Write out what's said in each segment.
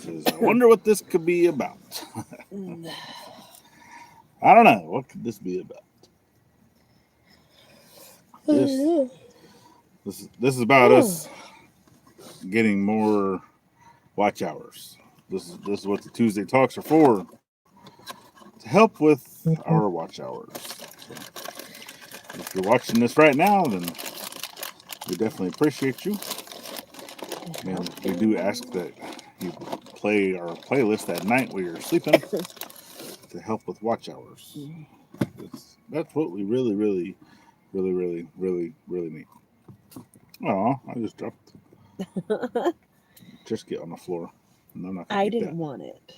Says, I wonder what this could be about. I don't know. What could this be about? This is about us getting more watch hours. This is what the Tuesday talks are for. To help with our watch hours. So if you're watching this right now, then we definitely appreciate you. And we do ask that you play our playlist at night while you're sleeping to help with watch hours. That's what we really need. Oh, I just dropped Trisket on the floor. And I'm not gonna I eat didn't that. want it.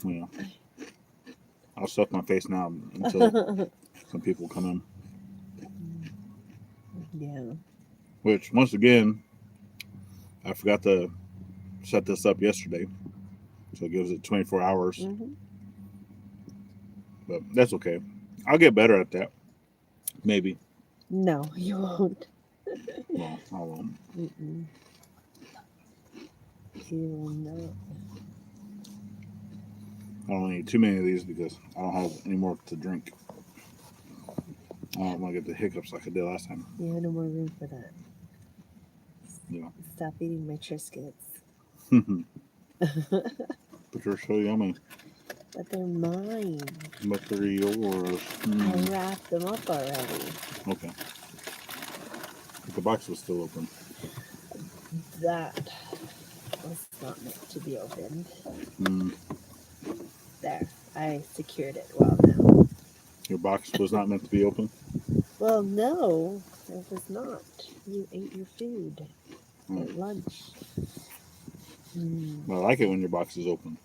Yeah. I'll stuff my face now until some people come in. Yeah. Which, once again, I forgot to set this up yesterday. So it gives it 24 hours. Mm-hmm. But that's okay. I'll get better at that. Maybe. No, you won't. Well, I won't. Mm-mm. You will not. I don't need too many of these because I don't have any more to drink. I don't want to get the hiccups like I did last time. You have no more room for that. Yeah. Stop eating my Triscuits. But they're so yummy. But they're mine. But they're yours. I wrapped them up already. Okay. But the box was still open. That was not meant to be opened. There. I secured it well now. Your box was not meant to be open? Well, no, it was not. You ate your food at lunch. I like it when your box is open.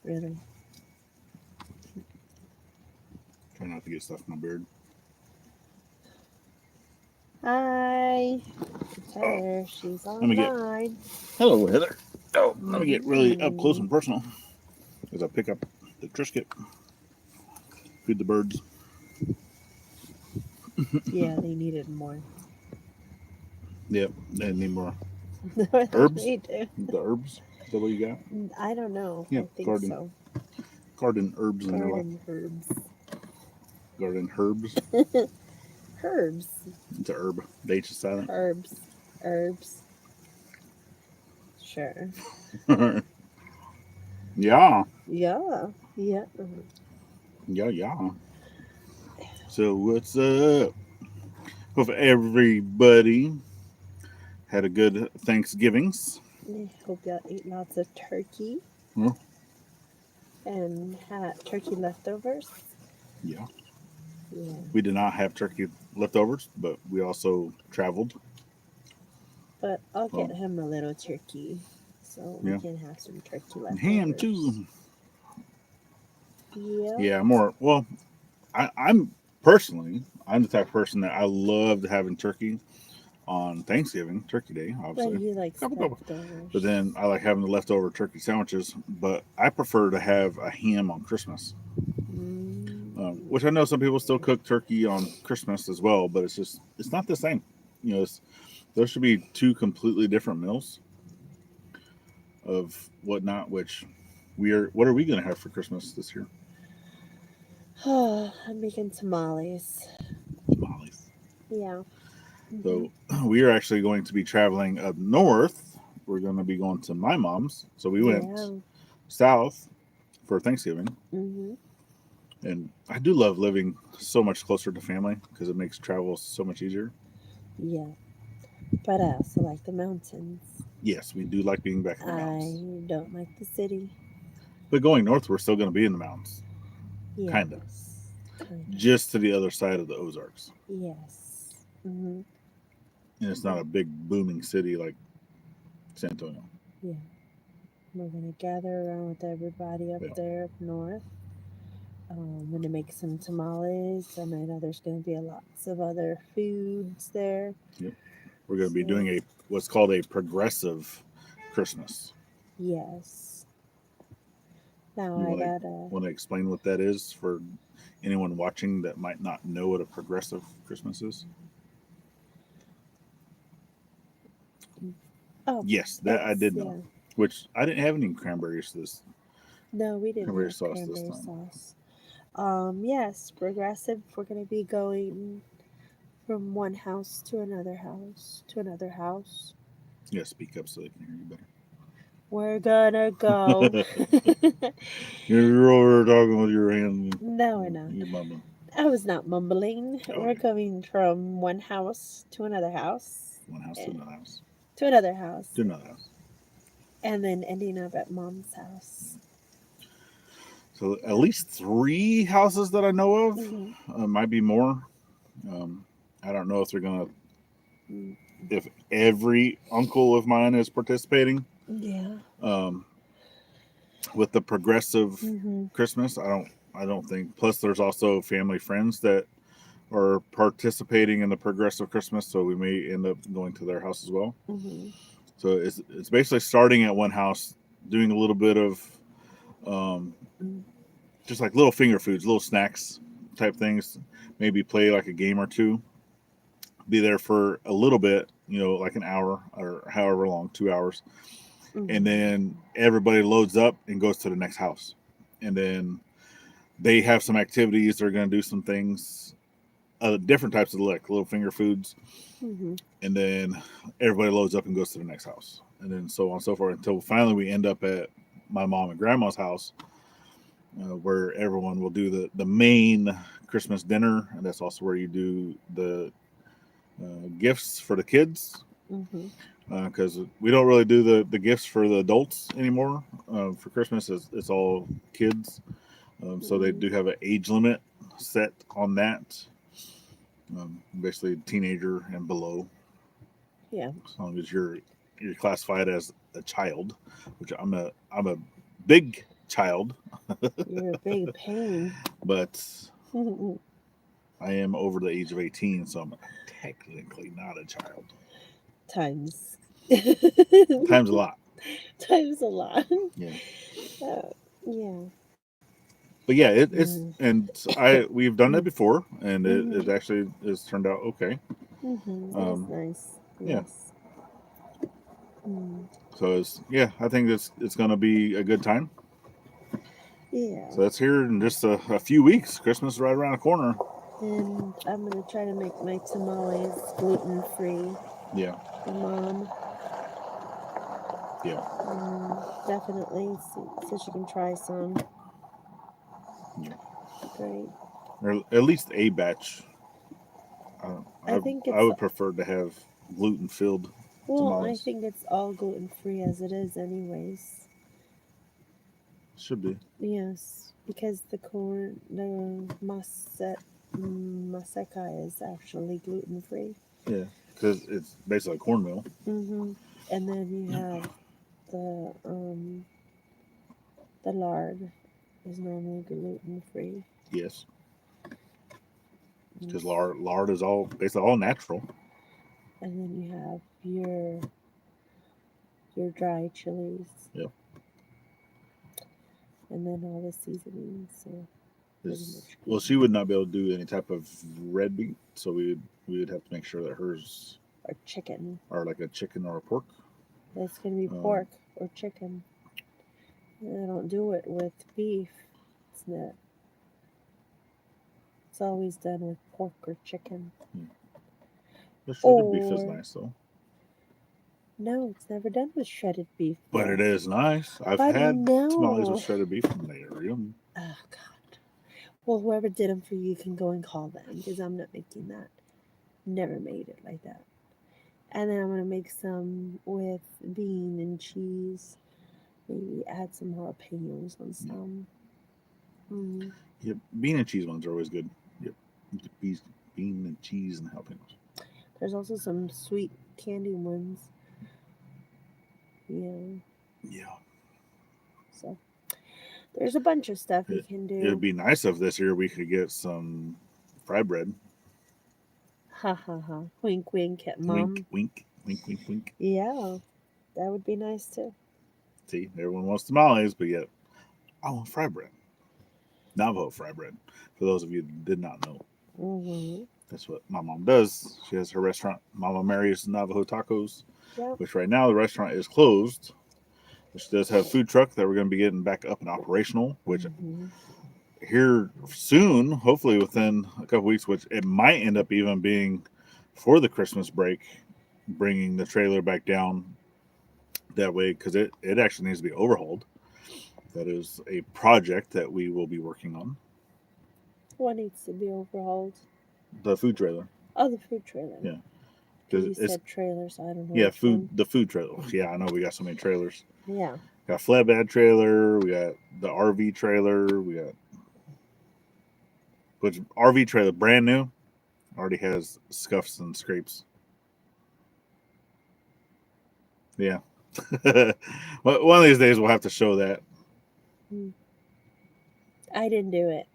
Really? Try not to get stuff in my beard. Hi. It's Heather. She's online. Hello, Heather. Oh, let me get really up close and personal as I pick up the Trisket. Feed the birds. Yeah, they needed more. Yep, they need more Herbs? herbs. The herbs. Is that what you got? I don't know. Yeah, I think garden. so. Garden herbs in your life. Garden herbs. Garden herbs. Herbs. It's a herb. The H is silent. Herbs. Herbs. Sure. Yeah. Yeah. Yeah. Yeah. So what's up? Hope everybody had a good Thanksgivings. I hope y'all ate lots of turkey. Huh? And had turkey leftovers. Yeah. Yeah. We did not have turkey leftovers, but we also traveled. But I'll get him a little turkey, so we can have some turkey leftovers. Ham too. Yeah. Yeah, more. Well, I'm personally, I'm the type of person that I loved having turkey on Thanksgiving, Turkey Day, obviously. But you like leftovers. But then I like having the leftover turkey sandwiches. But I prefer to have a ham on Christmas. Which I know some people still cook turkey on Christmas as well, but it's not the same. You know, there should be two completely different meals of whatnot. What are we going to have for Christmas this year? I'm making tamales. Tamales. Yeah. So we are actually going to be traveling up north. We're going to be going to my mom's. So we went south for Thanksgiving. And I do love living so much closer to family because it makes travel so much easier. Yeah. But I also like the mountains. Yes, we do like being back in the mountains. I don't like the city. But going north, we're still going to be in the mountains. Yes. Kind of. Just to the other side of the Ozarks. Yes. And it's not a big booming city like San Antonio. Yeah. We're going to gather around with everybody up there up north. I'm going to make some tamales, and I know there's going to be lots of other foods there. Yep. We're going to be doing what's called a progressive Christmas. Yes. Now Want to explain what that is for anyone watching that might not know what a progressive Christmas is? Oh, Yes, that I it's did know. yeah. Which I didn't have any cranberries this No, we didn't cranberry have sauce this cranberry time. sauce. Yes, progressive. We're gonna be going from one house to another house to another house. Yeah, speak up so they can hear you We're gonna go. better. You're over there talking with your hand. No, we're not. You're mumbling. I was not mumbling. We're Okay. going from one house to another house, One house to eh, another house. to another house, To another house. and then ending up at mom's house. So at least 3 houses that I know of. Hmm. Might be more. Um, I don't know if they're gonna Mm. if every uncle of mine is participating Yeah. um, with the progressive Hmm. Christmas. I don't think. Plus, there's also family friends that are participating in the progressive Christmas, so we may end up going to their house as well. Hmm. So it's basically starting at one house, doing a little bit of um, Mm. just like little finger foods, little snacks type things. Maybe play like a game or two. Be there for a little bit, like an hour or however long, 2 hours, and Hmm. then everybody loads up and goes to the next house, and then they have some activities. They're going to do some things, different types of like little finger foods, Hmm. and then everybody loads up and goes to the next house, and then so on and so forth until finally we end up at my mom and grandma's house, where everyone will do the main Christmas dinner, and that's also where you do the gifts for the kids, Hmm. because we don't really do the gifts for the adults anymore. For Christmas, it's all kids, so they Hmm. do have an age limit set on that. Basically, teenager and below, Yeah. as long as you're classified as a child, which I'm a big child, You're a big pain. but I am over the age of 18, so I'm technically not a child. Times. Times a lot. Times a lot. Yeah. Uh, yeah. But yeah, it's Mm. and we've done that before, and it Hmm. actually has turned out okay. Hmm. It is Um, nice. yeah, Yes. Mm. so I think it's gonna be a good time. Yeah. So that's here in just a few weeks. Christmas is right around the corner. And I'm gonna try to make my tamales gluten free Yeah, for mom. yeah, Definitely, so she can try some. yeah. Be great. Or at least a batch. I I think I it's would prefer to have gluten filled well. I tamales. think it's all gluten free as it is, anyways. Should be. Yes, because the maseka is actually gluten free. Yeah, because it's basically cornmeal. Mm-hmm. And then you have the um the lard is normally gluten free. Yes, because And lard is all basically all natural. then you have your dry chilies, Yep. and then all the seasonings. So pretty Is much well, gluten she would free. not be able to do any type of red meat, so we would have to make sure that hers Or chicken. are like a chicken or a pork. It's gonna be Um, pork or chicken. And I don't do it with beef. It's not. It's always done with pork or chicken. the shredded beef is Or nice though, no, it's never done with shredded beef but it though. is nice. I've But had tamales with no. shredded beef, and they are yummy. Oh God. Well, whoever did them for you can go and call them because I'm not making that. Never made it like that. And then I'm gonna make some with bean and cheese. Maybe add some jalapenos on Yeah. some. Mm. Yep, bean and cheese ones are always good. Yep, bean, bean and cheese and jalapenos. There's also some sweet candy ones. Yeah. Yeah, So there's a bunch of stuff you it can it'd do. be nice if this year we could get some fry bread. Ha ha ha. Wink wink at Wink, mom. wink, wink, wink, wink. Yeah, that would be nice too. See, everyone wants tamales, but yet I want fry bread. Navajo fry bread. For those of you that did not know. Hmm. That's what my mom does. She has her restaurant, Mama Mary's Navajo Tacos, Yep. which right now the restaurant is closed. She does have a food truck that we're going to be getting back up and operational, which Mm-hmm. here soon, hopefully within a couple weeks, which it might end up even being for the Christmas break, bringing the trailer back down that way because it actually needs to be overhauled. That is a project that we will be working on. What needs to be overhauled? The food trailer. Oh, the food trailer. Yeah. Because Because you it's, said trailer, so I don't know yeah, which one. the food trailer. Yeah, I know we got so many trailers. Yeah. Got flatbed trailer, we got the RV trailer, we got which RV trailer brand new already has scuffs and scrapes. Yeah. One of these days we'll have to show that. I didn't do it.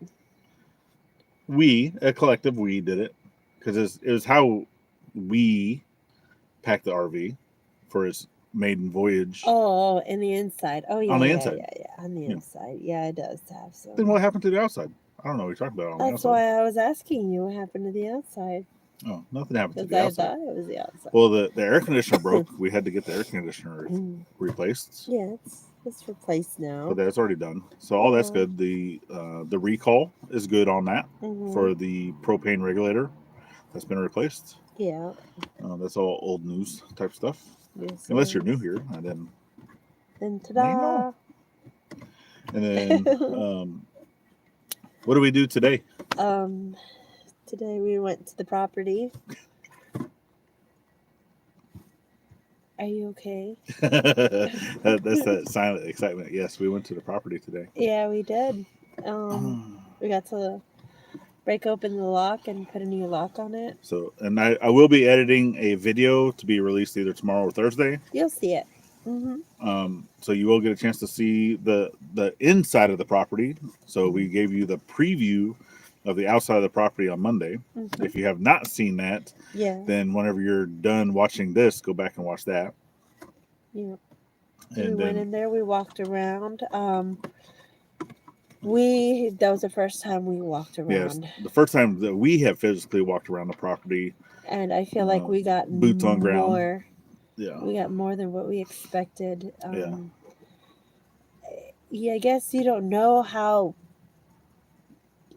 We, a collective we, did it because it was how we packed the RV for his maiden voyage Oh, in the inside. Oh, yeah, on the yeah, inside. yeah, yeah. On the Yeah. inside. Yeah, it does have Then some. what happened to the outside? I don't know what you're talking about on the That's outside. why I was asking you what happened to the outside. Oh, nothing happened to Because the I outside. thought it was the outside. Well, the air conditioner broke. We had to get the air conditioner replaced. Yeah, it's replaced now. But that's already done. So all that's good. The recall is good on that for the propane regulator. That's been replaced. Yeah. That's all old news type stuff. Yes, Unless you're new here, and then ta-da! you know. And then what do we do today? Today we went to the property. Are you okay? That's that silent excitement. Yes, we went to the property today. Yeah, we did. We got to break open the lock and put a new lock on it. So, and I will be editing a video to be released either tomorrow or Thursday. You'll see it. So you will get a chance to see the inside of the property. So we gave you the preview of the outside of the property on Monday. If you have not seen that, then whenever you're done watching this, go back and watch that. Yeah. And we went in there. We walked around. That was the first time we walked around. Yes, the first time that we have physically walked around the property. And I feel like we got boots on ground. More. Yeah. We got more than what we expected. Yeah, I guess you don't know how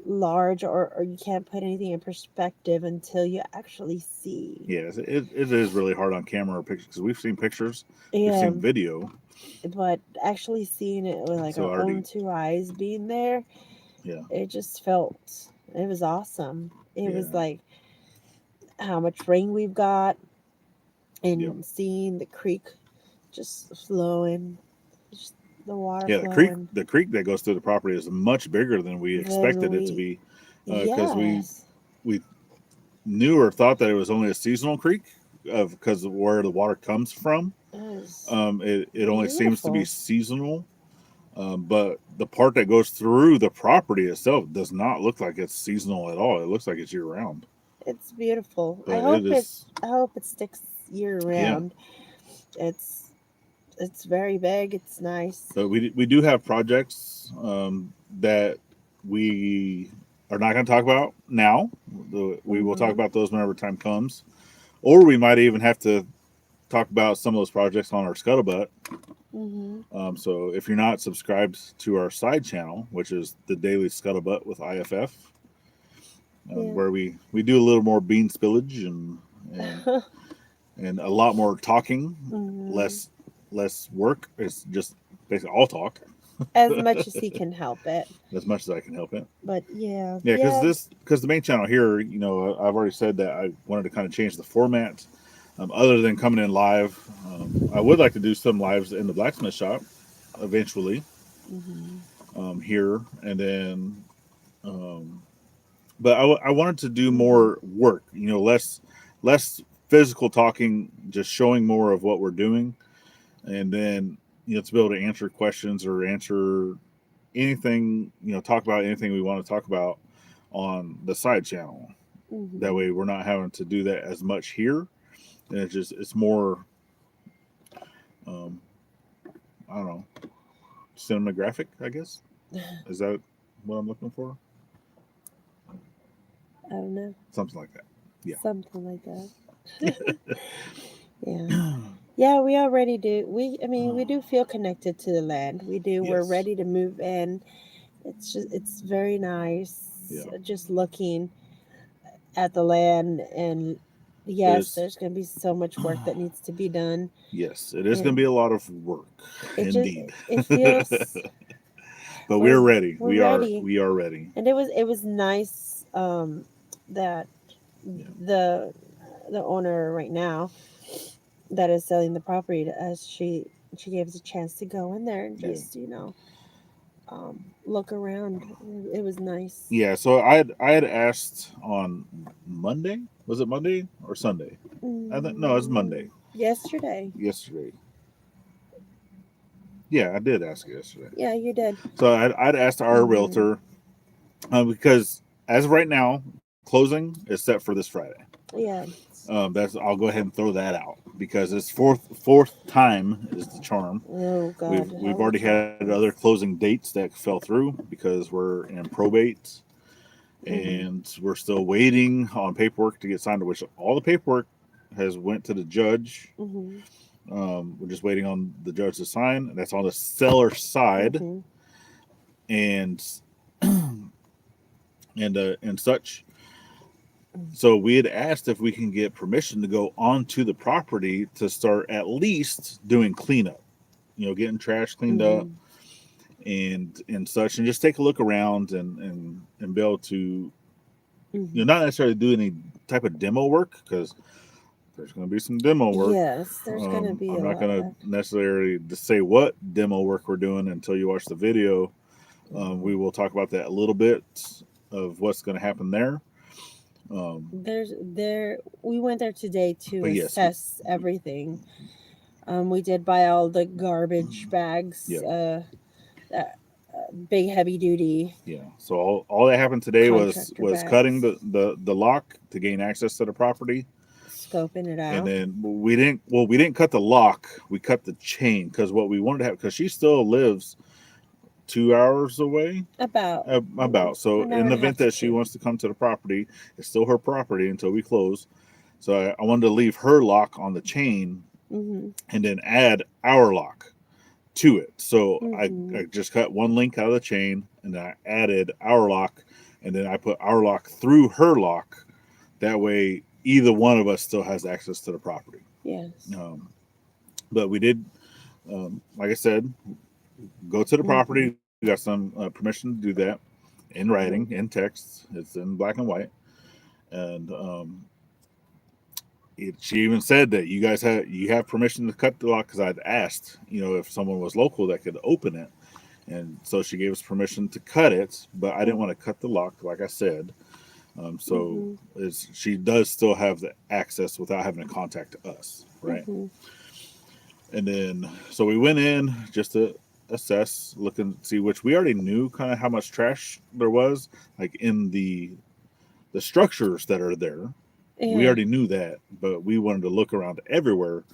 large or you can't put anything in perspective until you actually see. Yes, it is really hard on camera or pictures because we've seen pictures, we've seen video. But actually seeing it with like our own two eyes being there, it just felt, it was awesome. It was like how much rain we've got and seeing the creek just flowing, just the water flowing. The creek that goes through the property is much bigger than we expected it to be because we knew or thought that it was only a seasonal creek because of where the water comes from. It only seems to be seasonal, but the part that goes through the property itself does not look like it's seasonal at all. It looks like it's year round. It's beautiful. But I hope it sticks year round. Yeah. It's very big. It's nice. But we do have projects that we are not going to talk about now. We will talk about those whenever time comes, or we might even have to talk about some of those projects on our Scuttlebutt. So if you're not subscribed to our side channel, which is the Daily Scuttlebutt with IFF, where we do a little more bean spillage and a lot more talking, less work. It's just basically all talk. As much as he can help it. As much as I can help it. But yeah. Yeah, because the main channel here, I've already said that I wanted to kind of change the format. Other than coming in live, I would like to do some lives in the blacksmith shop eventually here. And then, but I wanted to do more work, less physical talking, just showing more of what we're doing. And then, to be able to answer questions or answer anything, talk about anything we want to talk about on the side channel. That way we're not having to do that as much here. And it's more, I don't know, cinematographic, I guess. Is that what I'm looking for? I don't know. something like that. Yeah. Something like that. Yeah. Yeah, we already do. I mean, we do feel connected to the land. We do. We're Yes. ready to move in. It's very nice. Yeah. Just looking at the land, and It yes, is. there's going to be so much work that needs to be done, Yes, it is going to and be a lot of work, it just indeed. it feels But we're ready. we're ready, We are ready. and it was nice that Yeah. the owner right now that is selling the property to us, she gave us a chance to go in there and Yeah. just look around. It was nice. Yeah. So I had asked on Monday. Was it Monday or Sunday? I think no, it was Monday. Yesterday. Yesterday. Yeah, I did ask yesterday. Yeah, you did. So I'd asked our Mhm. realtor because as of right now, closing is set for this Friday. Yeah. That's I'll go ahead and throw that out because it's fourth time is the charm. Oh God, We've how many already had other times? closing dates that fell through because we're in probate Mhm. and we're still waiting on paperwork to get signed. Which all the paperwork has went to the judge. Mhm. We're just waiting on the judge to sign. That's on the seller side Mhm. and and such. So we had asked if we can get permission to go onto the property to start at least doing cleanup, getting trash cleaned up Mhm. and such, and just take a look around and be able to, Mhm. not necessarily do any type of demo work because there's going to be some demo work. Yes, there's gonna be I'm a not lot going of to that. necessarily say what demo work we're doing until you watch the video. We Mhm. will talk about that a little bit of what's going to happen there. There we went there today to But yes, assess everything. We did buy all the garbage bags, yeah. uh, big heavy duty Yeah. So all that happened today contractor was cutting bags, the lock to gain access to the property, scoping it and out. then we didn't cut the lock. We cut the chain because what we wanted to have because she still lives 2 hours away. About About so an hour in and the a half event to that she two. wants to come to the property, it's still her property until we close. So I wanted to leave her lock on the chain Mhm. and then add our lock to it. So Mhm. I just cut one link out of the chain and then I added our lock and then I put our lock through her lock. That way, either one of us still has access to the property. Yes. Um, but we did, like I said, go to the Mhm. property. We got some permission to do that in writing, Mhm. in text. It's in black and white. And she even said that you have permission to cut the lock because I'd asked, if someone was local that could open it. And so she gave us permission to cut it, but I didn't want to cut the lock, like I said. So Mhm. she does still have the access without having to contact us, right? Mhm. And then so we went in just to assess, look and see, which we already knew kind of how much trash there was, like in the structures that are there. We Yeah. already knew that, but we wanted to look around everywhere,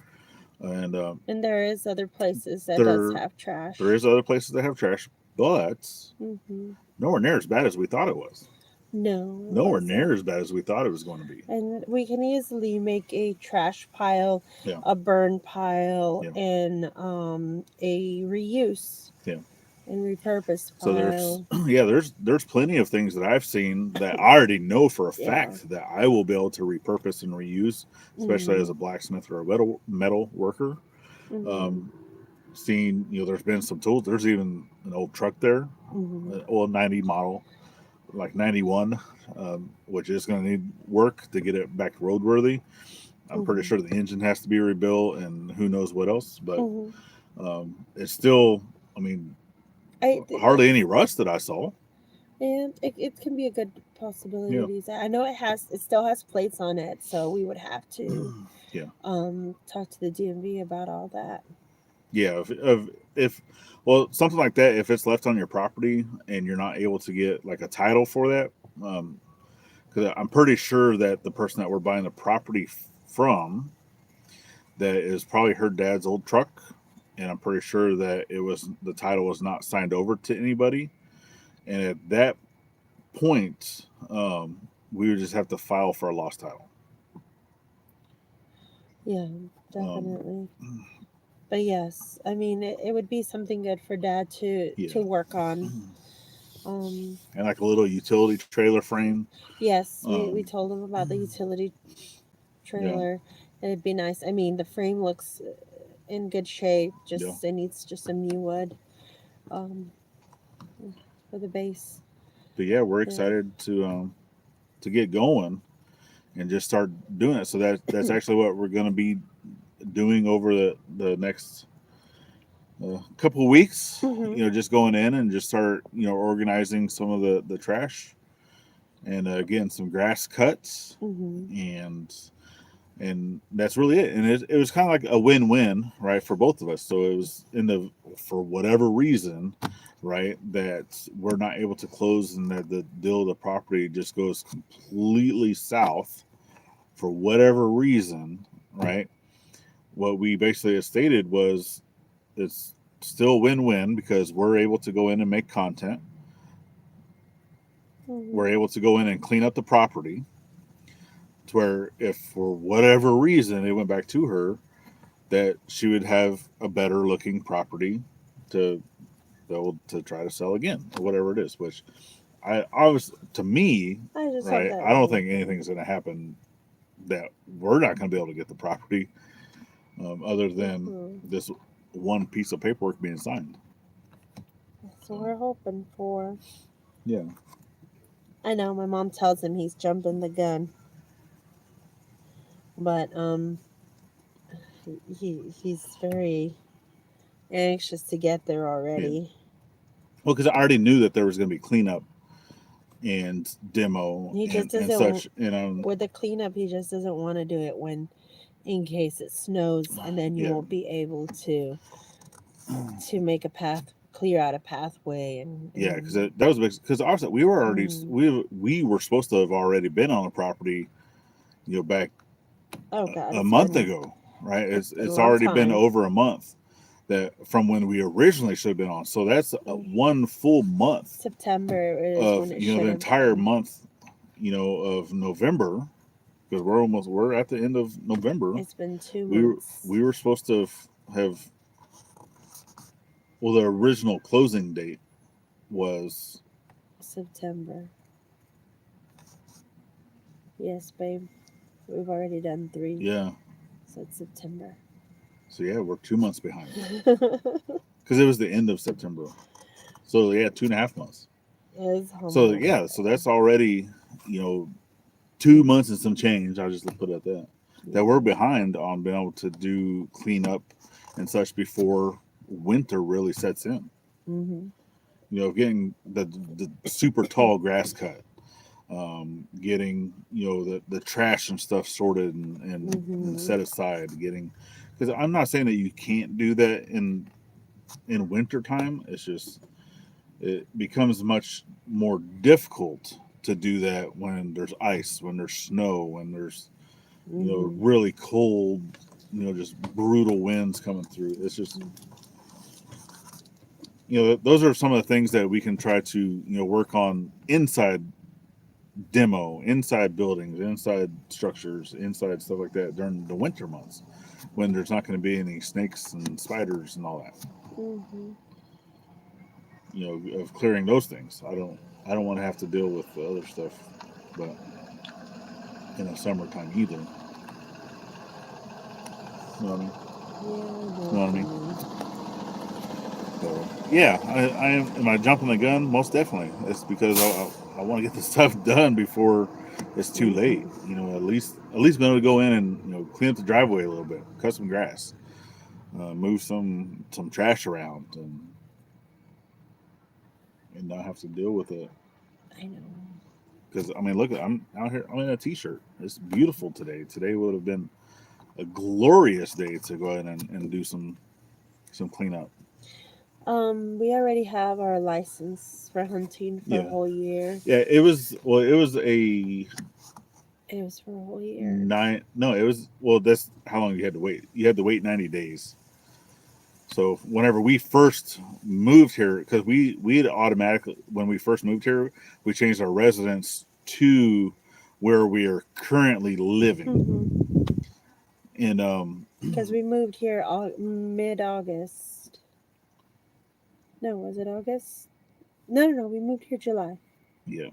and And there is other places that does there have there trash. is other places that have trash, but Mhm. nowhere near as bad as we thought it was. No, it Nowhere wasn't. near as bad as we thought it was going to be. And we can easily make a trash pile, Yeah, a burn pile, yeah, and a reuse yeah. and repurpose So there's pile. yeah, there's plenty of things that I've seen that I already know for a Yeah. fact that I will be able to repurpose and reuse, especially as Mhm. a blacksmith or a metal worker. Mhm. Um, Seen, there's been some tools. There's even an old truck there, Mhm. an old 90 model, like 91, which is going to need work to get it back roadworthy. I'm pretty Mhm. sure the engine has to be rebuilt and who knows what else, but Mhm. it's still, I mean, hardly any That's rust that I saw. and it can be a good Yeah, possibility. I know it still has plates on it, so we would have to yeah, talk to the DMV about all that. yeah. If well, something like that, if it's left on your property and you're not able to get like a title for that, because I'm pretty sure that the person that we're buying the property from, that is probably her dad's old truck, and I'm pretty sure that the title was not signed over to anybody. And at that point, we would just have to file for a lost title. Yeah, definitely. But yes, I mean, it would be something good for Dad to work on. And like a little utility trailer frame. Yes, we told him about the utility trailer. It'd be nice. I mean, the frame looks in good shape. Just it needs just some new wood for the base. But yeah, we're excited to get going and just start doing it. So that's actually what we're going to be doing over the next couple of weeks. You know, just going in and just start organizing some of the trash and getting some grass cuts and that's really it. And it was kind of like a win-win, right, for both of us. So it was for whatever reason, right, that we're not able to close and that the deal of the property just goes completely south for whatever reason, right? What we basically stated was it's still win-win because we're able to go in and make content. We're able to go in and clean up the property to where if for whatever reason it went back to her, that she would have a better looking property to be able to try to sell again or whatever it is, which I was to me, right, I don't think anything's going to happen that we're not going to be able to get the property other than this one piece of paperwork being signed. That's what we're hoping for. Yeah. I know my mom tells him he's jumping the gun, but he's very anxious to get there already. Yeah. Well, because I already knew that there was going to be cleanup and demo he just and doesn't, such. With the cleanup, he just doesn't want to do it in case it snows, and then you won't be able to make a path, clear out a pathway, and yeah, because that was because obviously we were already we were supposed to have already been on the property, back a month ago, right? It's already been over a month that from when we originally should have been on. So that's one full month. September is of when it the entire month, of November, because we're at the end of November. It's been 2 months. We were supposed to have well, the original closing date was September. Yes, babe. We've already done 3. Yeah. So it's September. So yeah, we're 2 months behind. Because it was the end of September. So yeah, 2.5 months. So yeah, so that's already, 2 months and some change. I'll just put it at that. Yeah. That we're behind on being able to do cleanup and such before winter really sets in. Getting the super tall grass cut. Getting the trash and stuff sorted and set aside, because I'm not saying that you can't do that in winter time. It's just it becomes much more difficult to do that when there's ice, when there's snow, when there's really cold, just brutal winds coming through. It's just those are some of the things that we can try to work on inside demo, inside buildings, inside structures, inside stuff like that during the winter months when there's not going to be any snakes and spiders and all that. Of clearing those things. I don't want to have to deal with the other stuff, but in the summertime either. You know what I mean? Yeah. You know what I mean? So yeah, I am I jumping the gun? Most definitely. It's because I want to get this stuff done before it's too late. At least be able to go in and clean up the driveway a little bit, cut some grass, move some trash around, and not have to deal with it. I know. Because I mean, look, I'm out here. I'm in a t-shirt. It's beautiful today. Today would have been a glorious day to go ahead and do some cleanup. We already have our license for hunting for a whole year. Yeah, it was for a whole year. That's how long you had to wait. You had to wait 90 days. So whenever we first moved here, because we had automatically, when we first moved here, we changed our residence to where we are currently living. And Because we moved here mid-August. No, was it August? No, we moved here July. yeah,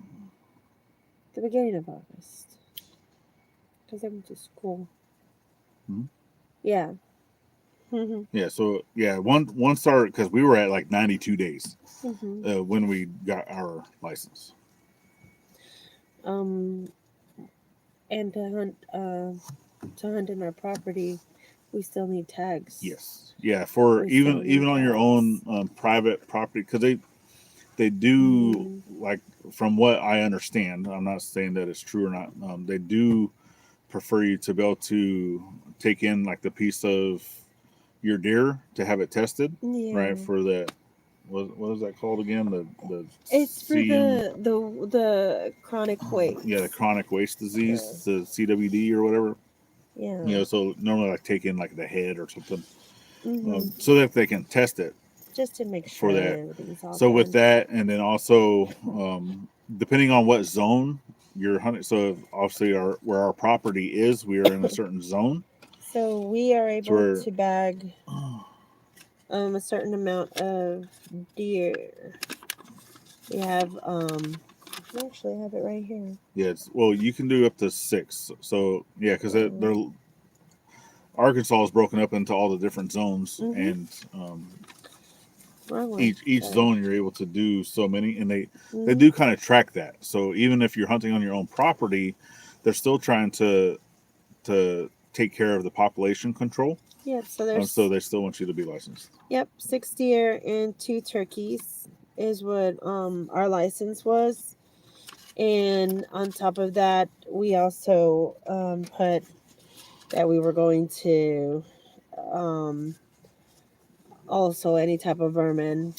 The beginning of August. Because I went to school. hmm Yeah. yeah. So yeah, one start because we were at like 92 days Mm-hmm. when we got our license. Um, and to hunt in our property, we still need tags. Yes, yeah. For We still even need on your own tags. private property, because they do, Mm-hmm. like, from what I understand, I'm not saying that it's true or not. They do prefer you to be able to take in like the piece of your deer to have it tested, right? Yeah. For that, what is that called again? The It's for CM, the chronic yeah, the weights. chronic waste The disease, the CWD or whatever. yeah. So normally like take in like the head or something, Mm-hmm. so that they can test it Just to make for sure that that. everything's all So with good. that, and then also depending on what zone you're hunting. So obviously, where our property is, we are in a certain zone. So we are So able we're to bag a certain amount of deer. We have I actually have it right here. yeah, well, you can do up to 6. So yeah, because they're Arkansas is broken up into all the different zones, Mm-hmm. and Wrong one. each Sorry. zone you're able to do so many, and they Mm-hmm. do kind of track that. So even if you're hunting on your own property, they're still trying to take care of the population control. Yep. So So there's they still want you to be licensed. 6 deer and 2 turkeys is what our license was. And on top of that, we also put that we were going to um, also any type of vermin,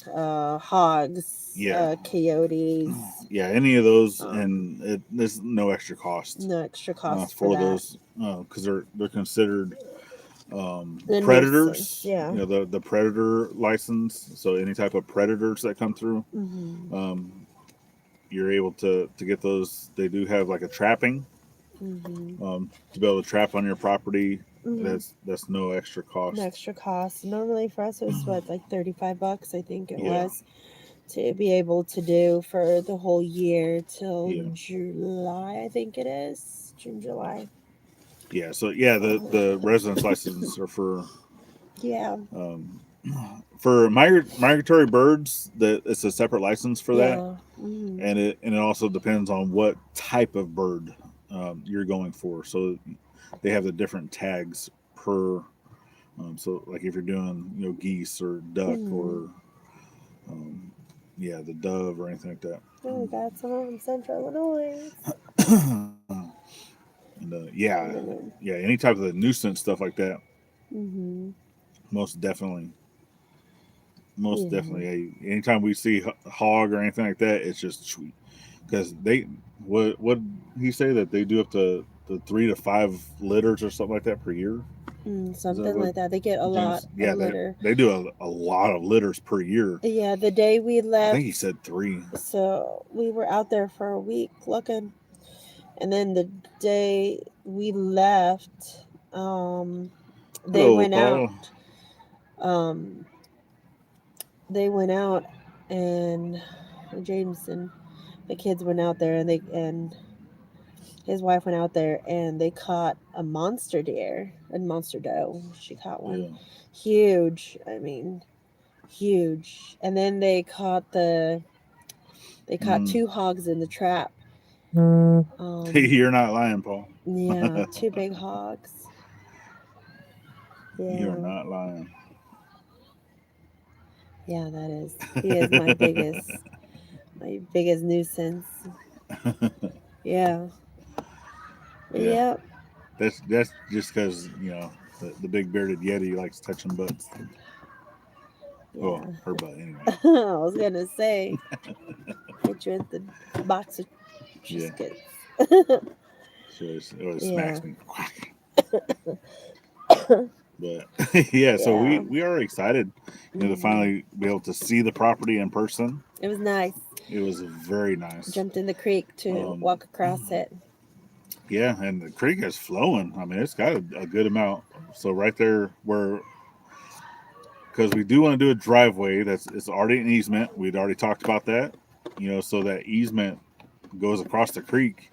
hogs, Yeah, coyotes. yeah, any of those, Um, and there's no extra cost no extra cost for for that. those because they're considered The nuisance, predators. yeah. You know, the predator license. So any type of predators that come through, Mm-hmm. um, you're able to get those. They do have like a trapping Mm-hmm. to be able to trap on your property. Mm-hmm. That's no extra No cost. extra cost. Normally for us it was what, like $35, I think it Yeah, was, to be able to do for the whole year till yeah, July, I think it is. June, July. yeah. So yeah, the residence license are Yeah. um, for migratory birds. That it's a separate license for that, Yeah. Mm-hmm. and it also depends on what type of bird you're going for. So they have the different tags per. So like if you're doing geese or duck Mm-hmm. or um, yeah, the dove or anything like that. Oh, we got some in Central Illinois. And yeah, And then, yeah, any type of the nuisance stuff like that, mm-hmm. most definitely, most Yeah. definitely. Hey, anytime we see hog or anything like that, it's just sweet because they what he say that they do up to the 3 to 5 litters or something like that per year. Is that Something what like that. They get a lot James? of Yeah, litter. they do a lot of litters per year. Yeah, the day we I left, think he said 3. so we were out there for a week looking, and then the day we left, um, they Hello, went out. Paul. Um, they went out, and Jameson, the kids went out there, and his wife went out there, and they caught a monster deer, a monster doe. She caught one, Yeah. huge. I mean, huge. And then they caught Mm. 2 hogs in the trap. Um, You're not lying, Paul. yeah, 2 big hogs. You're Yeah, not lying. yeah, that is. He is my biggest nuisance. Yeah, Yeah, yep. that's just because the big bearded yeti likes touching butts. Well, Yeah. her butt anyway. I was gonna say, get you in the box of Yeah, Triscuits. she always Yeah. smacks me. But yeah, so Yeah. we are excited, to Hmm. finally be able to see the property in person. It was nice. It was very nice. Jumped in the creek to Um, walk across it. Yeah, and the creek is flowing. I mean, it's got a good amount. So right there where, because we do want to do a driveway that's it's already an easement. We'd already talked about that. So that easement goes across the creek.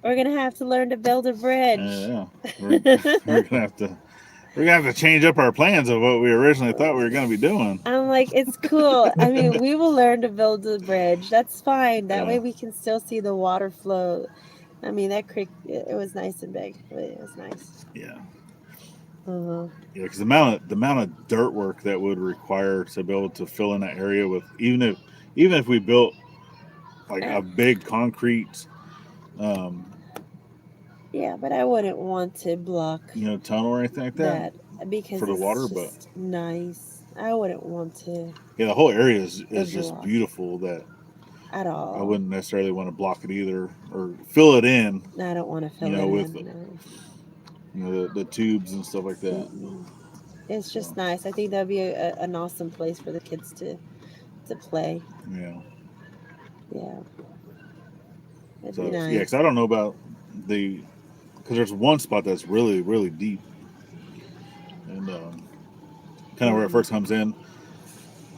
We're gonna have to learn to build a bridge. Yeah, we're, we're gonna have to change up our plans of what we originally thought we were gonna be doing. I'm like, it's cool. I mean, we will learn to build a bridge. That's fine. That way Yeah. we can still see the water flow. I mean, that creek, it was nice and big. It was nice. Yeah. Uh-huh. Yeah, because the amount of dirt work that would require to be able to fill in that area with even if we built like a big concrete Yeah, but I wouldn't want to block tunnel or anything like that because for the water, it's but just nice. I wouldn't want to yeah, the whole area is just block beautiful that at I all. wouldn't necessarily want to block it either or fill it in, I don't want to fill it with in. the tubes and stuff like that. Mm-mm. It's just So, nice. I think that'd be an awesome place for the kids to play. yeah. Yeah, it'd be So yeah, nice. because I don't know about because there's one spot that's really really deep and kind of where it first comes in.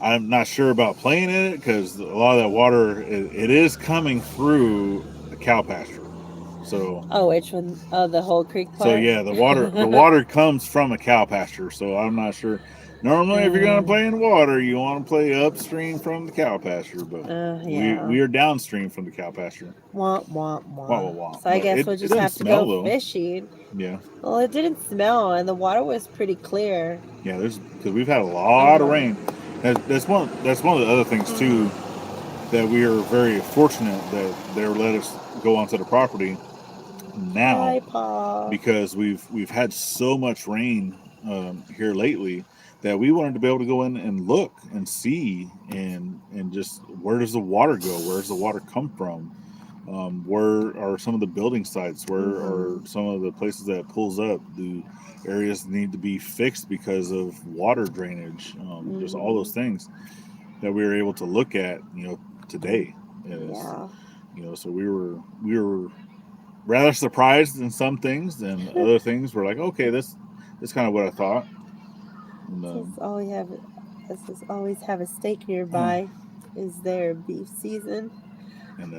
I'm not sure about playing in it because a lot of that water it is coming through a cow pasture. So Oh, which one? Oh, the whole creek part. yeah, the water comes from a cow pasture. So I'm not sure. Normally, if you're gonna play in water, you want to play upstream from the cow pasture, but Yeah. we are downstream from the cow pasture. Womp womp Wah wah womp. wah. So I But guess we'll it just doesn't have to go smell though. fishing. Yeah, Well, it didn't smell, and the water was pretty clear. yeah. There's because we've had a lot of rain. That's one of the other things too that we are very fortunate that they let us go onto the property now Hi, Paul. because we've had so much rain here lately that we wanted to be able to go in and look and see and just where does the water go? Where does the water come from? Where are some of the building sites? Where are some of the places that it pulls up? Do areas need to be fixed because of water drainage? Just all those things that we were able to look at, today. Yeah. So we were rather surprised in some things, and other things were like, okay, this is kind of what I thought. And, This is always have a steak nearby. Is there beef season? and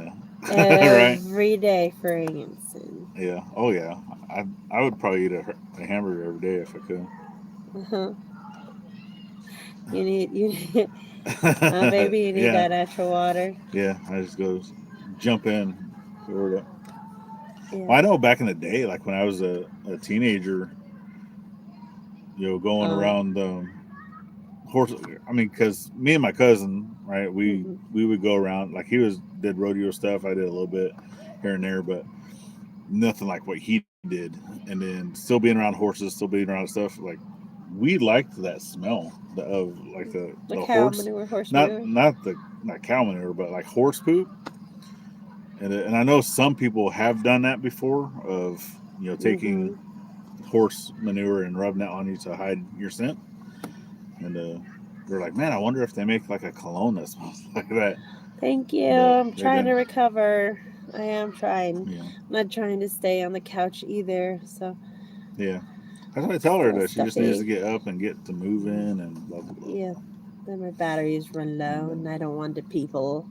right, Every day for Anson. yeah, oh yeah, I would probably eat a hamburger every day if I could. Uh-huh. You need baby, you need Yeah, that natural water. yeah. I just go jump in. Well, Yeah. I know back in the day, like when I was a teenager, going around horse. I mean, because me and my cousin, right, we would go around. Like he did rodeo stuff. I did a little bit here and there, but nothing like what he did. And then still being around horses, still being around stuff like we liked that smell of like the cow horse, manure, horse not manure. not cow manure, but like horse poop. And I know some people have done that before of taking horse manure and rubbing it on you to hide your scent. And they're like, man, I wonder if they make like a cologne that smells like that. Thank you. But I'm trying to recover. I am trying. Yeah. I'm not trying to stay on the couch either. So Yeah. That's what I tell her still that she just needs to stuffy. get up and get to moving and blah blah blah. Yeah. Then my batteries run low, and I don't want to people.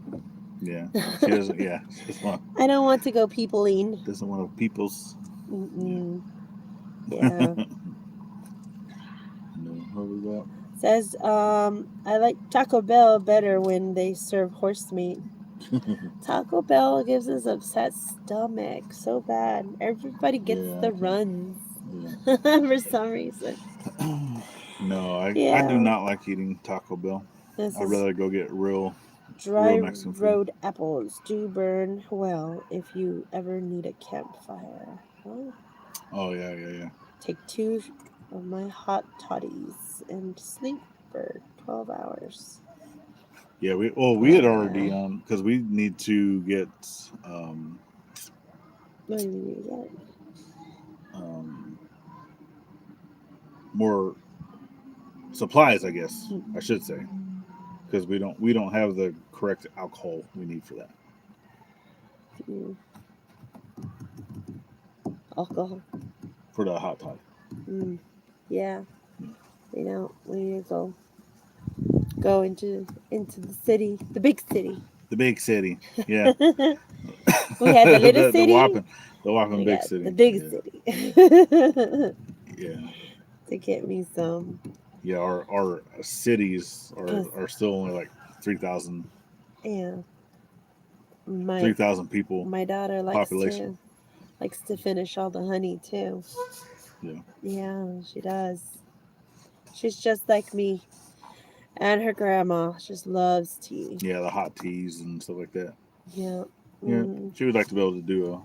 Yeah. She doesn't. Yeah. She doesn't want. I don't want to go peopling. Doesn't want to people's. Yeah. What was that? Says, I like Taco Bell better when they serve horse meat. Taco Bell gives us upset stomach so bad. Everybody gets the runs for some reason. No, I do not like eating Taco Bell. I'd rather go get real Mexican food. Road apples do burn well if you ever need a campfire. Well, oh yeah. take 2 of my hot toddies and sleep for 12 hours. Yeah, we had already because we need to get What do you mean you get? more supplies, I guess I should say, because we don't have the correct alcohol we need for that. alcohol. For the hot toddy. Yeah. We need to go into the city, the big city. The big city. Yeah. We had the little the city. whopping We big got city. the big Yeah. city. Yeah. To get me some. Yeah, our cities 'Cause, are still only like 3,000 yeah, my people my daughter population. likes to finish all the honey too. Yeah. Yeah, she does. She's just like me, and her grandma just loves tea. Yeah, the hot teas and stuff like that. Yeah. Yeah, she would like to be able to do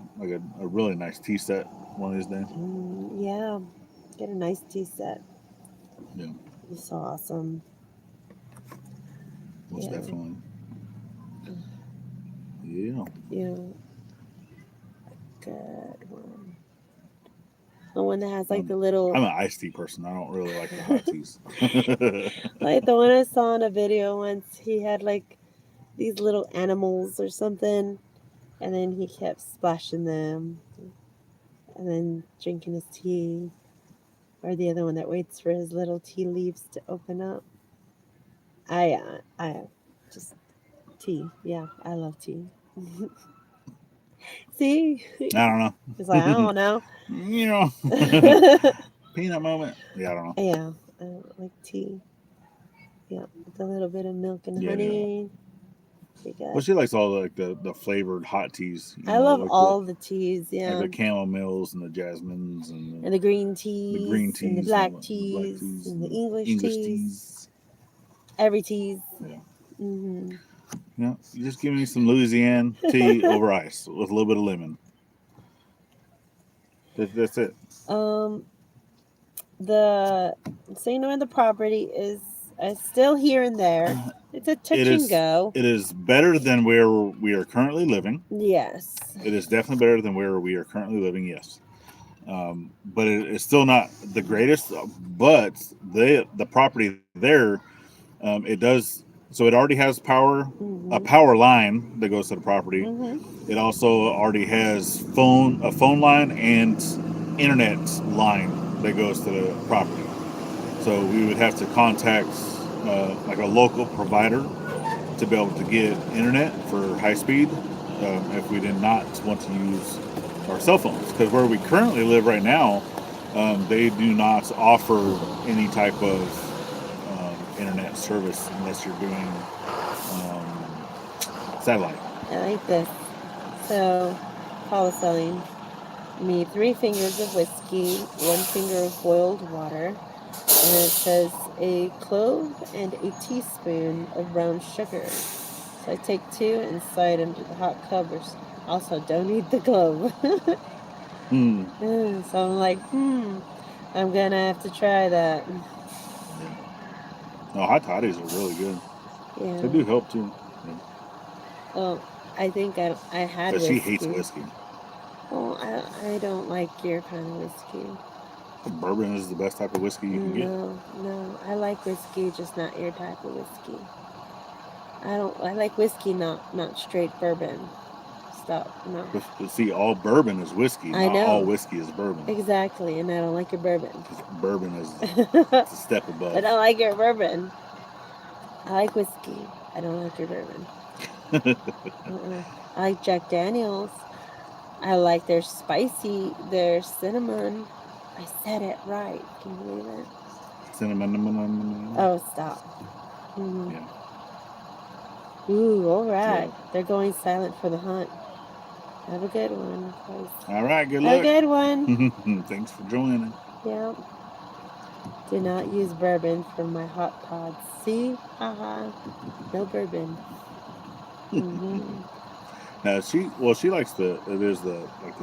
a really nice tea set one of these days. Yeah, get a nice tea set. Yeah, It's so awesome. most Yeah. definitely. Yeah. Yeah, good one. The one that has like the little, I'm an iced tea person. I don't really like the hot teas. like the one I saw in a video once. He had like these little animals or something, and then he kept splashing them, and then drinking his tea. Or the other one that waits for his little tea leaves to open up. I just tea. Yeah, I love tea. See, I don't know. it's like I don't know. You know, peanut moment. Yeah, I don't know. Yeah, I like tea. Yeah, with a little bit of milk and honey. Be good. Well, she likes all the flavored hot teas. I love like all the teas. Yeah, like the chamomils and the jasmines and the green teas, green teas and the black and teas, and the English English teas. teas. Every teas. Yeah. Mm-hmm. Yeah, you just give me some Louisiana tea over ice with a little bit of lemon. That's it. The the property is still here and there. It's a touch and go. It is better than where we are currently living. Yes. It is definitely better than where we are currently living. Yes. But it's still not the greatest. But the property there, it does. So it already has power, a power line that goes to the property. It also already has a phone line and internet line that goes to the property. So we would have to contact like a local provider to be able to get internet for high speed if we did not want to use our cell phones. Because where we currently live right now, they do not offer any type of internet service unless you're doing satellite. I like this. So, Paul is selling me 3 fingers of whiskey, 1 finger of boiled water, and it says a clove and a teaspoon of brown sugar. So I take 2 and slide into the hot covers. Also, don't eat the clove. So I'm like, I'm gonna have to try that. No, hot toddies are really good. Yeah. They do help too. Yeah. Well, I think I had But whiskey. she hates whiskey. Well, I don't like your kind of whiskey. Bourbon is the best type of whiskey you can get. No, I like whiskey, just not your type of whiskey. I like whiskey, not straight bourbon. Stop, no. But see, all bourbon is whiskey. I Not know. all whiskey is bourbon. Exactly, and I don't like your bourbon. Bourbon is a step above. I don't like your bourbon. I like whiskey. I don't like your bourbon. I like Jack Daniels. I like their spicy, their cinnamon. I said it right. Can you believe it? Cinnamon. Oh, stop. Yeah. Ooh, all right. Yeah. They're going silent for the hunt. Have a good one. All right, good luck. Have a good one. Thanks for joining. Yeah. Do not use bourbon for my hot pods. See? Haha. No bourbon. Now she likes the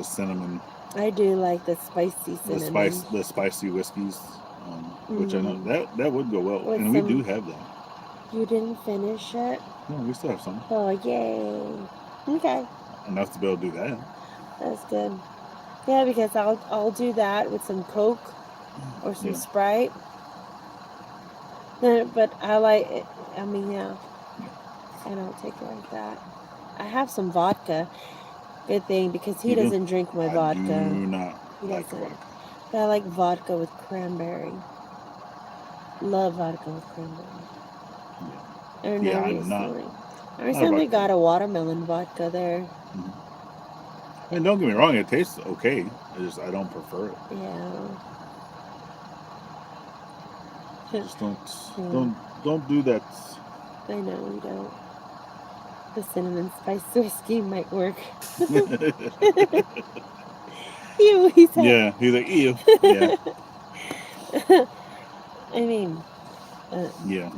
cinnamon. I do like the spicy cinnamon. The spicy whiskeys, which I know that would go well, and we do have that. You didn't finish it? No, we still have some. Oh, yay. Okay. Enough to be able to do that. That's good. Yeah, because I'll do that with some Coke or some Sprite. But I like it. I mean, yeah. I don't take it like that. I have some vodka. Good thing, because he doesn't drink my vodka. I do not. He like doesn't. vodka. But I like vodka with cranberry. Love vodka with cranberry. I don't know Yeah, I'm not recently. I a recently vodka. got a watermelon vodka there. I mean, don't get me wrong, it tastes okay. I don't prefer it. Yeah. Just don't Yeah. don't do that. I know you don't. The cinnamon spice whiskey might work. You always have. Yeah, he's like, ew. Yeah, I mean, uh, yeah.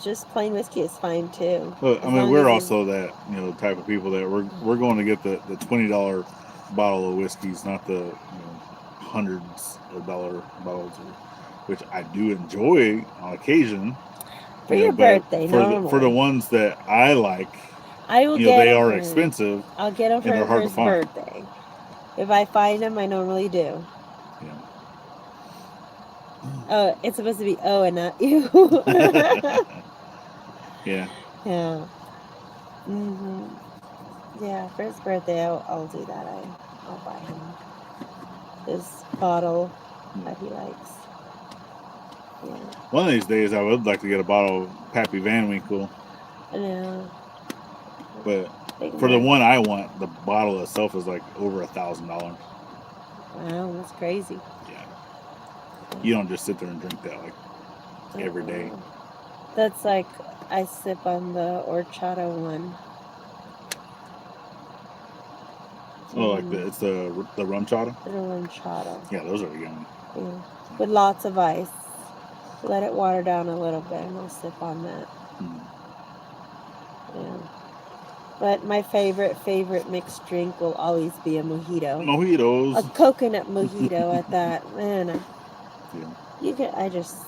just plain whiskey is fine too. But I As mean, long we're as also that type of people that we're going to get the $20 bottle of whiskeys, not the hundreds of dollar bottles, which I do enjoy on occasion. for your But birthday, for the normally. ones that I like, I will get they them are for expensive. I'll get them for and they're him for hard to his find. birthday. If I find them, I normally do. Yeah. Oh, it's supposed to be oh and not you. Yeah. Yeah. Yeah, for his birthday, I'll do that. I'll buy him his bottle that he likes. Yeah. One of these days, I would like to get a bottle of Pappy Van Winkle, I know. but Big for the man. one I want, the bottle itself is like over $1,000. Wow, that's crazy. Yeah. You don't just sit there and drink that like every day. That's like I sip on the horchata one. Oh, like it's the rum chata. The horchata. Yeah, those are yummy. Yeah. With lots of ice. Let it water down a little bit and I'll sip on that. Yeah. But my favorite mixed drink will always be a mojito. Mojitos. A coconut mojito at that. Man, I just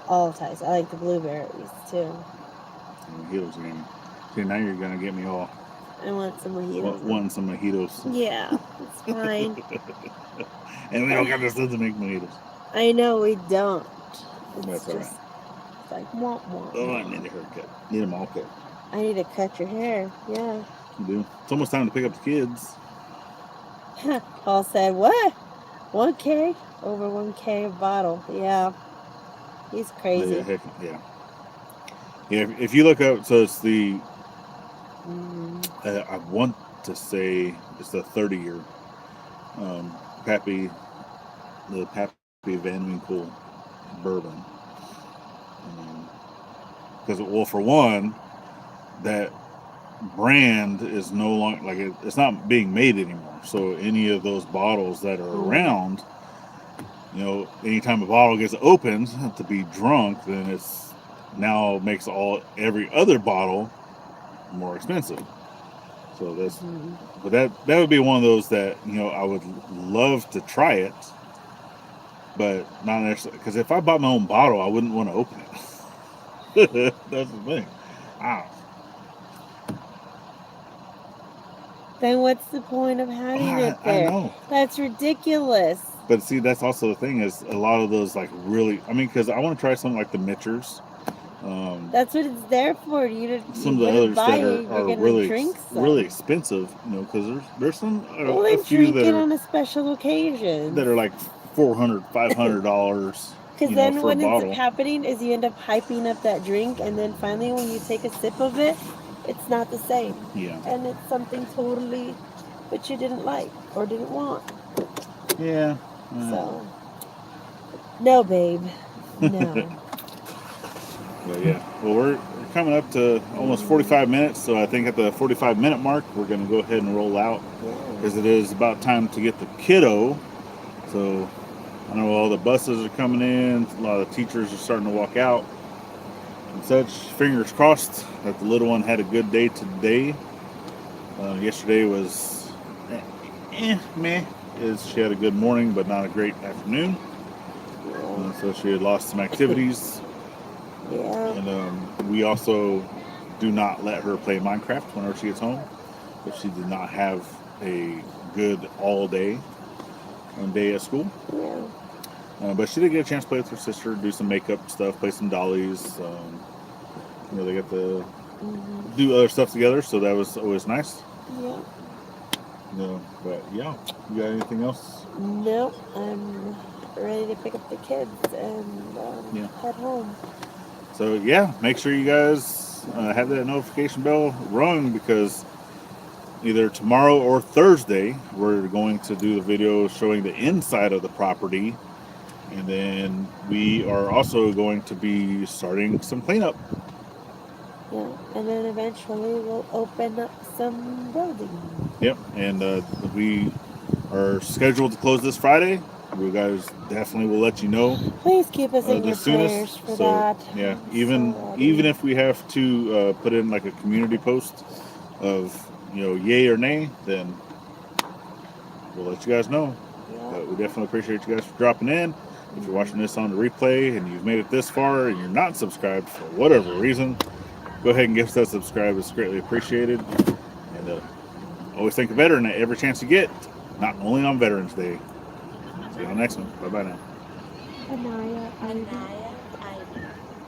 all types. I like the blueberries too. Mojitos are yummy. See, now you're gonna get me all. I want some mojitos. Wanting some mojitos. Yeah, it's fine. And we don't got the stuff to make mojitos. I know we don't. It's That's just all right. it's like womp womp. Oh, I need a haircut. Need them all cut. I need to cut your hair. Yeah. You do. It's almost time to pick up the kids. Paul said, "What? 1K? Over 1K a bottle? Yeah. He's crazy." Yeah, heck, yeah. Yeah, if you look up, so it's the, I want to say it's the 30-year Pappy Van Winkle bourbon. Because, well, for one, that brand is no longer, like, it's not being made anymore. So any of those bottles that are around, anytime a bottle gets opened to be drunk, then it's now makes every other bottle more expensive. So that's, but that would be one of those that I would love to try it, but not necessarily, because if I bought my own bottle, I wouldn't want to open it. That's the thing. Then what's the point of having it there? I know. That's ridiculous. But see, that's also the thing is a lot of those because I want to try something like the Mitchers. That's what it's there for. Some of the others that are really really expensive, because there's some well, a then few drink that it are on a special occasion. that are like $400, $500. Because then for what a ends bottle. up happening is you end up hyping up that drink, and then finally when you take a sip of it, it's not the same. Yeah. And it's something totally that you didn't like or didn't want. Yeah. So, no, babe. No. But yeah. Well, we're coming up to almost 45 minutes, so I think at the 45-minute mark, we're going to go ahead and roll out because it is about time to get the kiddo. So I know all the buses are coming in, a lot of teachers are starting to walk out and such. Fingers crossed that the little one had a good day today. Yesterday was meh. She had a good morning, but not a great afternoon. So she had lost some activities. Yeah. And we also do not let her play Minecraft whenever she gets home. If she did not have a good all day at school. Yeah. But she did get a chance to play with her sister, do some makeup stuff, play some dollies. They got to do other stuff together, so that was always nice. Yeah. No, but yeah, you got anything else? Nope, I'm ready to pick up the kids and head home. So yeah, make sure you guys have that notification bell rung, because either tomorrow or Thursday we're going to do the video showing the inside of the property, and then we are also going to be starting some cleanup. Yeah, and then eventually we'll open up some buildings. Yep, and we are scheduled to close this Friday. We guys definitely will let you know Please keep us in the your soonest. prayers for So that. yeah, I'm even so even ready. if we have to put in like a community post of yay or nay, then we'll let you guys know. Yeah. But we definitely appreciate you guys for dropping in. If you're watching this on the replay and you've made it this far and you're not subscribed for whatever reason, go ahead and give us that subscribe. It's greatly appreciated. And always think of veteran at every chance you get, not only on Veterans Day. See you on the next one. Bye bye now. Anaya, are you there?